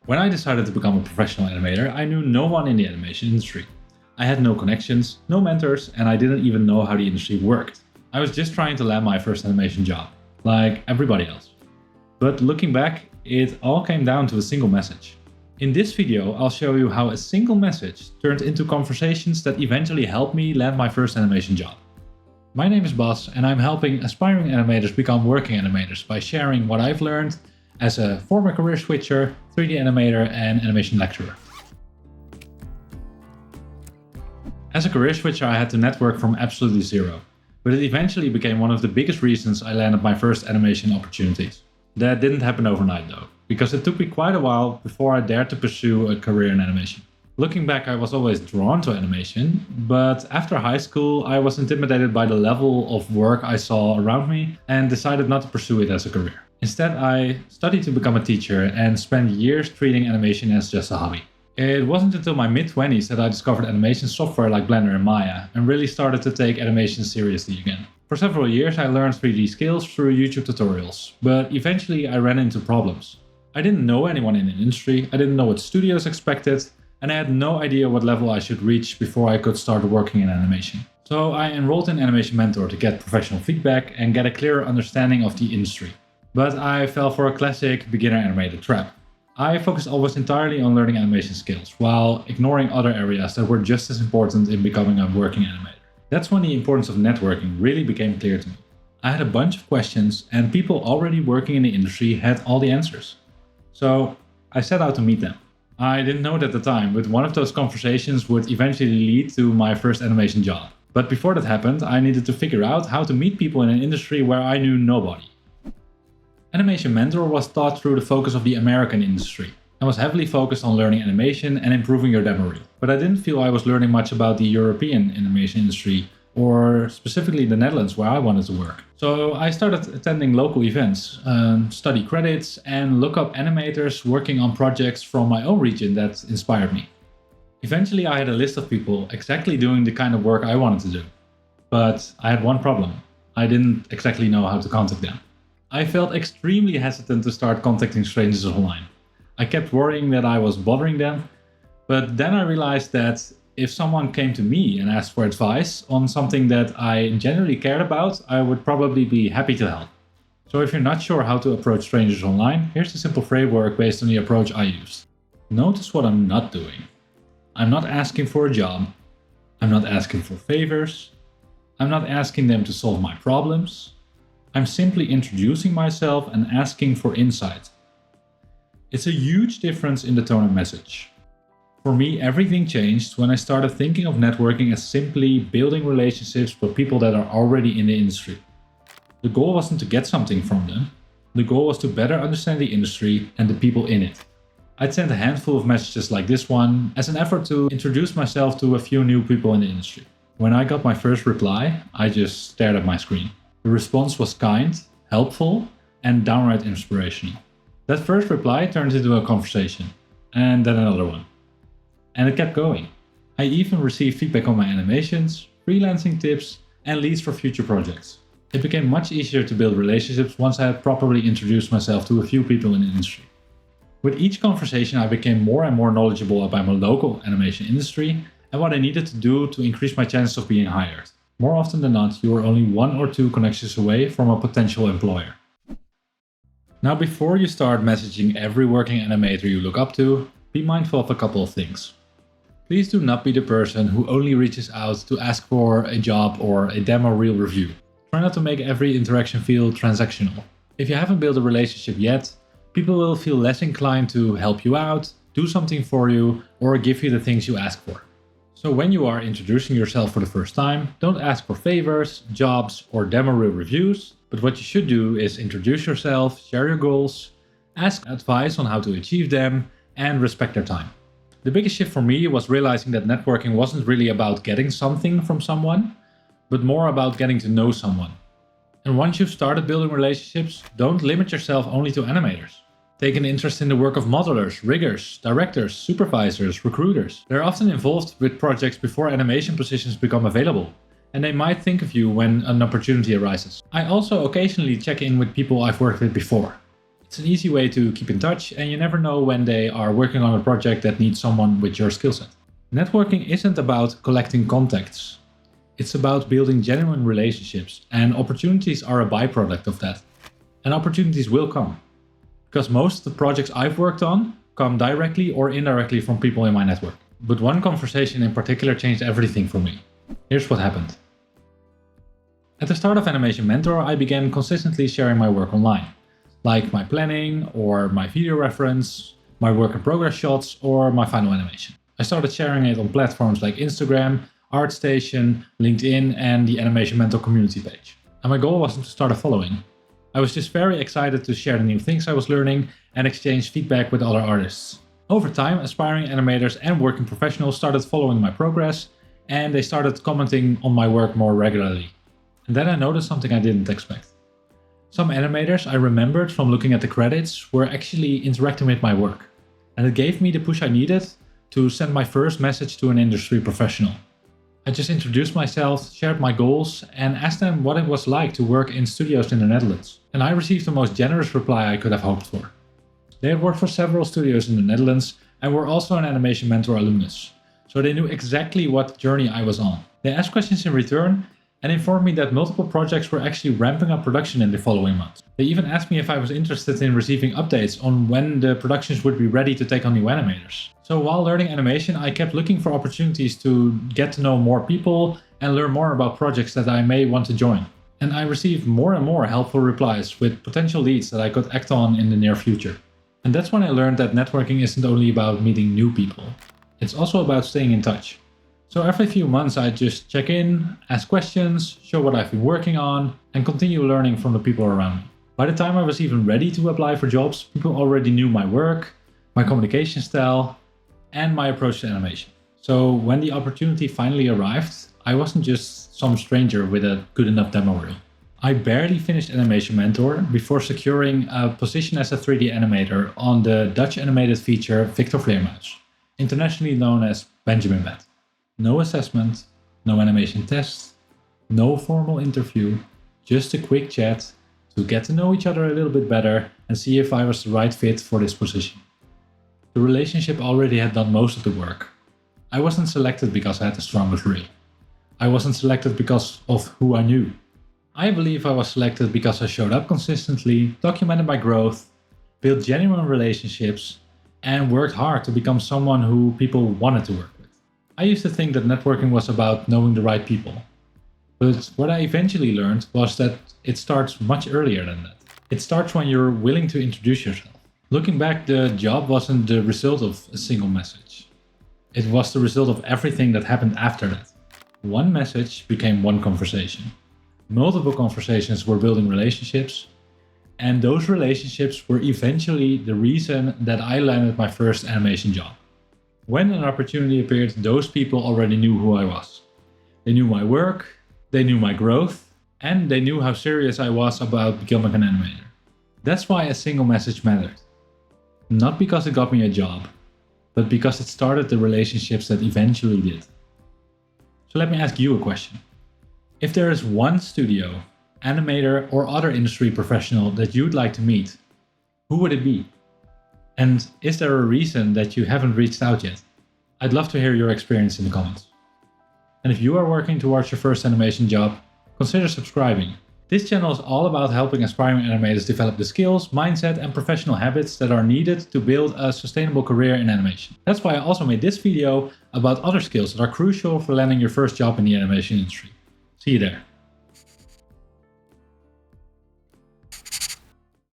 When I decided to become a professional animator, I knew no one in the animation industry. I had no connections, no mentors, and I didn't even know how the industry worked. I was just trying to land my first animation job, like everybody else. But looking back, it all came down to a single message. In this video, I'll show you how a single message turned into conversations that eventually helped me land my first animation job. My name is Bas, and I'm helping aspiring animators become working animators by sharing what I've learned as a former career switcher, 3D animator, and animation lecturer. As a career switcher, I had to network from absolutely zero, but it eventually became one of the biggest reasons I landed my first animation opportunities. That didn't happen overnight though, because it took me quite a while before I dared to pursue a career in animation. Looking back, I was always drawn to animation, but after high school, I was intimidated by the level of work I saw around me and decided not to pursue it as a career. Instead, I studied to become a teacher and spent years treating animation as just a hobby. It wasn't until my mid-20s that I discovered animation software like Blender and Maya and really started to take animation seriously again. For several years, I learned 3D skills through YouTube tutorials, but eventually I ran into problems. I didn't know anyone in the industry, I didn't know what studios expected, and I had no idea what level I should reach before I could start working in animation. So I enrolled in Animation Mentor to get professional feedback and get a clearer understanding of the industry. But I fell for a classic beginner animator trap. I focused almost entirely on learning animation skills, while ignoring other areas that were just as important in becoming a working animator. That's when the importance of networking really became clear to me. I had a bunch of questions, and people already working in the industry had all the answers. So I set out to meet them. I didn't know it at the time, but one of those conversations would eventually lead to my first animation job. But before that happened, I needed to figure out how to meet people in an industry where I knew nobody. Animation Mentor was taught through the focus of the American industry and was heavily focused on learning animation and improving your demo reel. But I didn't feel I was learning much about the European animation industry, or specifically the Netherlands where I wanted to work. So I started attending local events, study credits, and look up animators working on projects from my own region that inspired me. Eventually I had a list of people exactly doing the kind of work I wanted to do. But I had one problem. I didn't exactly know how to contact them. I felt extremely hesitant to start contacting strangers online. I kept worrying that I was bothering them, but then I realized that if someone came to me and asked for advice on something that I genuinely cared about, I would probably be happy to help. So if you're not sure how to approach strangers online, here's a simple framework based on the approach I used. Notice what I'm not doing. I'm not asking for a job. I'm not asking for favors. I'm not asking them to solve my problems. I'm simply introducing myself and asking for insight. It's a huge difference in the tone of message. For me, everything changed when I started thinking of networking as simply building relationships with people that are already in the industry. The goal wasn't to get something from them. The goal was to better understand the industry and the people in it. I'd sent a handful of messages like this one as an effort to introduce myself to a few new people in the industry. When I got my first reply, I just stared at my screen. The response was kind, helpful, and downright inspirational. That first reply turned into a conversation, and then another one. And it kept going. I even received feedback on my animations, freelancing tips, and leads for future projects. It became much easier to build relationships once I had properly introduced myself to a few people in the industry. With each conversation, I became more and more knowledgeable about my local animation industry and what I needed to do to increase my chances of being hired. More often than not, you are only 1 or 2 connections away from a potential employer. Now, before you start messaging every working animator you look up to, be mindful of a couple of things. Please do not be the person who only reaches out to ask for a job or a demo reel review. Try not to make every interaction feel transactional. If you haven't built a relationship yet, people will feel less inclined to help you out, do something for you, or give you the things you ask for. So when you are introducing yourself for the first time, don't ask for favors, jobs, or demo reel reviews, but what you should do is introduce yourself, share your goals, ask advice on how to achieve them, and respect their time. The biggest shift for me was realizing that networking wasn't really about getting something from someone, but more about getting to know someone. And once you've started building relationships, don't limit yourself only to animators. Take an interest in the work of modelers, riggers, directors, supervisors, recruiters. They're often involved with projects before animation positions become available, and they might think of you when an opportunity arises. I also occasionally check in with people I've worked with before. It's an easy way to keep in touch, and you never know when they are working on a project that needs someone with your skill set. Networking isn't about collecting contacts. It's about building genuine relationships, and opportunities are a byproduct of that. And opportunities will come. Because most of the projects I've worked on come directly or indirectly from people in my network. But one conversation in particular changed everything for me. Here's what happened. At the start of Animation Mentor, I began consistently sharing my work online, like my planning or my video reference, my work in progress shots, or my final animation. I started sharing it on platforms like Instagram, ArtStation, LinkedIn, and the Animation Mentor community page. And my goal wasn't to start a following. I was just very excited to share the new things I was learning and exchange feedback with other artists. Over time, aspiring animators and working professionals started following my progress, and they started commenting on my work more regularly. And then I noticed something I didn't expect. Some animators I remembered from looking at the credits were actually interacting with my work. And it gave me the push I needed to send my first message to an industry professional. I just introduced myself, shared my goals, and asked them what it was like to work in studios in the Netherlands. And I received the most generous reply I could have hoped for. They had worked for several studios in the Netherlands and were also an Animation Mentor alumnus, so they knew exactly what journey I was on. They asked questions in return and informed me that multiple projects were actually ramping up production in the following months. They even asked me if I was interested in receiving updates on when the productions would be ready to take on new animators. So while learning animation, I kept looking for opportunities to get to know more people and learn more about projects that I may want to join. And I received more and more helpful replies with potential leads that I could act on in the near future. And that's when I learned that networking isn't only about meeting new people, it's also about staying in touch. So every few months I just check in, ask questions, show what I've been working on, and continue learning from the people around me. By the time I was even ready to apply for jobs, people already knew my work, my communication style, and my approach to animation. So when the opportunity finally arrived, I wasn't just some stranger with a good enough demo reel. I barely finished Animation Mentor before securing a position as a 3D animator on the Dutch animated feature Victor Vleermuis, internationally known as Benjamin Bat. No assessment, no animation test, no formal interview, just a quick chat to get to know each other a little bit better and see if I was the right fit for this position. The relationship already had done most of the work. I wasn't selected because I had the strongest reel. I wasn't selected because of who I knew. I believe I was selected because I showed up consistently, documented my growth, built genuine relationships, and worked hard to become someone who people wanted to work with. I used to think that networking was about knowing the right people. But what I eventually learned was that it starts much earlier than that. It starts when you're willing to introduce yourself. Looking back, the job wasn't the result of a single message. It was the result of everything that happened after that. One message became one conversation. Multiple conversations were building relationships, and those relationships were eventually the reason that I landed my first animation job. When an opportunity appeared, those people already knew who I was. They knew my work, they knew my growth, and they knew how serious I was about becoming an animator. That's why a single message mattered. Not because it got me a job, but because it started the relationships that eventually did. So let me ask you a question. If there is one studio, animator, or other industry professional that you'd like to meet, who would it be? And is there a reason that you haven't reached out yet? I'd love to hear your experience in the comments. And if you are working towards your first animation job, consider subscribing. This channel is all about helping aspiring animators develop the skills, mindset, and professional habits that are needed to build a sustainable career in animation. That's why I also made this video about other skills that are crucial for landing your first job in the animation industry. See you there.